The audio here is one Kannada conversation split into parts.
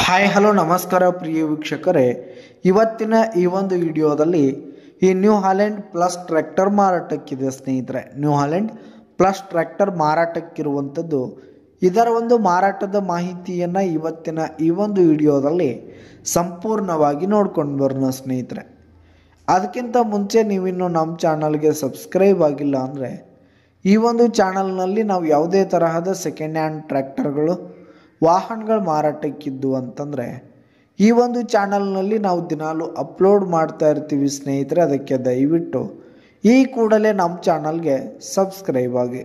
ಹಾಯ್ ಹಲೋ ನಮಸ್ಕಾರ ಪ್ರಿಯ ವೀಕ್ಷಕರೇ, ಇವತ್ತಿನ ಈ ಒಂದು ವಿಡಿಯೋದಲ್ಲಿ ಈ ನ್ಯೂ ಹಾಲೆಂಡ್ ಪ್ಲಸ್ ಟ್ರ್ಯಾಕ್ಟರ್ ಮಾರಾಟಕ್ಕಿದೆ ಸ್ನೇಹಿತರೆ. ನ್ಯೂ ಹಾಲೆಂಡ್ ಪ್ಲಸ್ ಟ್ರ್ಯಾಕ್ಟರ್ ಮಾರಾಟಕ್ಕಿರುವಂಥದ್ದು, ಇದರ ಒಂದು ಮಾರಾಟದ ಮಾಹಿತಿಯನ್ನು ಇವತ್ತಿನ ಈ ಒಂದು ವಿಡಿಯೋದಲ್ಲಿ ಸಂಪೂರ್ಣವಾಗಿ ನೋಡ್ಕೊಂಡು ಬರೋಣ ಸ್ನೇಹಿತರೆ. ಅದಕ್ಕಿಂತ ಮುಂಚೆ ನೀವಿನ್ನು ನಮ್ಮ ಚಾನಲ್ಗೆ ಸಬ್ಸ್ಕ್ರೈಬ್ ಆಗಿಲ್ಲ ಅಂದರೆ ಈ ಒಂದು ಚಾನಲ್ನಲ್ಲಿ ನಾವು ಯಾವುದೇ ತರಹದ ಸೆಕೆಂಡ್ ಹ್ಯಾಂಡ್ ಟ್ರ್ಯಾಕ್ಟರ್ಗಳು ವಾಹನಗಳು ಮಾರಾಟಕ್ಕಿದ್ದು ಅಂತಂದರೆ ಈ ಒಂದು ಚಾನಲ್ನಲ್ಲಿ ನಾವು ದಿನಾಲು ಅಪ್ಲೋಡ್ ಮಾಡ್ತಾ ಇರ್ತೀವಿ ಸ್ನೇಹಿತರೆ. ಅದಕ್ಕೆ ದಯವಿಟ್ಟು ಈ ಕೂಡಲೇ ನಮ್ಮ ಚಾನಲ್ಗೆ ಸಬ್ಸ್ಕ್ರೈಬ್ ಆಗಿ.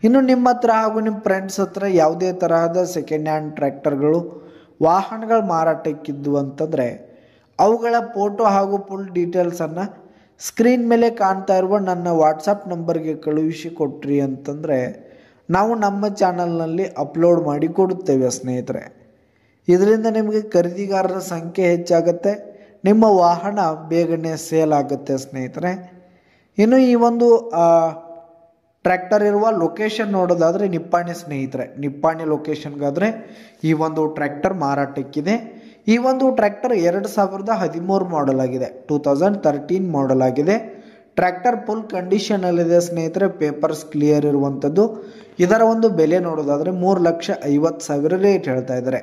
ಇನ್ನು ನಿಮ್ಮ ಹತ್ರ ಹಾಗೂ ನಿಮ್ಮ ಫ್ರೆಂಡ್ಸ್ ಹತ್ರ ಯಾವುದೇ ತರಹದ ಸೆಕೆಂಡ್ ಹ್ಯಾಂಡ್ ಟ್ರ್ಯಾಕ್ಟರ್ಗಳು ವಾಹನಗಳು ಮಾರಾಟಕ್ಕಿದ್ದು ಅಂತಂದರೆ ಅವುಗಳ ಫೋಟೋ ಹಾಗೂ ಫುಲ್ ಡೀಟೇಲ್ಸನ್ನು ಸ್ಕ್ರೀನ್ ಮೇಲೆ ಕಾಣ್ತಾ ಇರುವ ನನ್ನ ವಾಟ್ಸಪ್ ನಂಬರ್ಗೆ ಕಳುಹಿಸಿ ಕೊಟ್ರಿ ಅಂತಂದರೆ ನಾವು ನಮ್ಮ ಚಾನಲ್ನಲ್ಲಿ ಅಪ್ಲೋಡ್ ಮಾಡಿ ಕೊಡುತ್ತೇವೆ ಸ್ನೇಹಿತರೆ. ಇದರಿಂದ ನಿಮಗೆ ಖರೀದಿಗಾರರ ಸಂಖ್ಯೆ ಹೆಚ್ಚಾಗುತ್ತೆ, ನಿಮ್ಮ ವಾಹನ ಬೇಗನೆ ಸೇಲ್ ಆಗುತ್ತೆ ಸ್ನೇಹಿತರೆ. ಇನ್ನು ಈ ಒಂದು ಟ್ರ್ಯಾಕ್ಟರ್ ಇರುವ ಲೊಕೇಶನ್ ನೋಡೋದಾದರೆ ನಿಪ್ಪಾಣಿ ಸ್ನೇಹಿತರೆ. ನಿಪ್ಪಾಣಿ ಲೊಕೇಶನ್ಗಾದರೆ ಈ ಒಂದು ಟ್ರ್ಯಾಕ್ಟರ್ ಮಾರಾಟಕ್ಕಿದೆ. ಈ ಒಂದು ಟ್ರ್ಯಾಕ್ಟರ್ 2013 ಮಾಡೆಲ್ ಆಗಿದೆ, 2013 ಮಾಡೆಲ್ ಆಗಿದೆ. ಟ್ರ್ಯಾಕ್ಟರ್ ಫುಲ್ ಕಂಡೀಷನಲ್ಲಿದೆ ಸ್ನೇಹಿತರೆ, ಪೇಪರ್ಸ್ ಕ್ಲಿಯರ್ ಇರುವಂಥದ್ದು. ಇದರ ಒಂದು ಬೆಲೆ ನೋಡೋದಾದರೆ 3,50,000 ರೇಟ್ ಹೇಳ್ತಾ ಇದ್ದಾರೆ.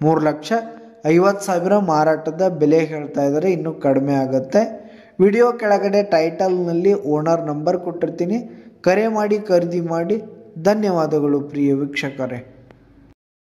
3,50,000 ಮಾರಾಟದ ಬೆಲೆ ಹೇಳ್ತಾ ಇದ್ದಾರೆ, ಇನ್ನೂ ಕಡಿಮೆ ಆಗುತ್ತೆ. ವಿಡಿಯೋ ಕೆಳಗಡೆ ಟೈಟಲ್ನಲ್ಲಿ ಓನರ್ ನಂಬರ್ ಕೊಟ್ಟಿರ್ತೀನಿ, ಕರೆ ಮಾಡಿ ಖರೀದಿ ಮಾಡಿ. ಧನ್ಯವಾದಗಳು ಪ್ರಿಯ ವೀಕ್ಷಕರೇ.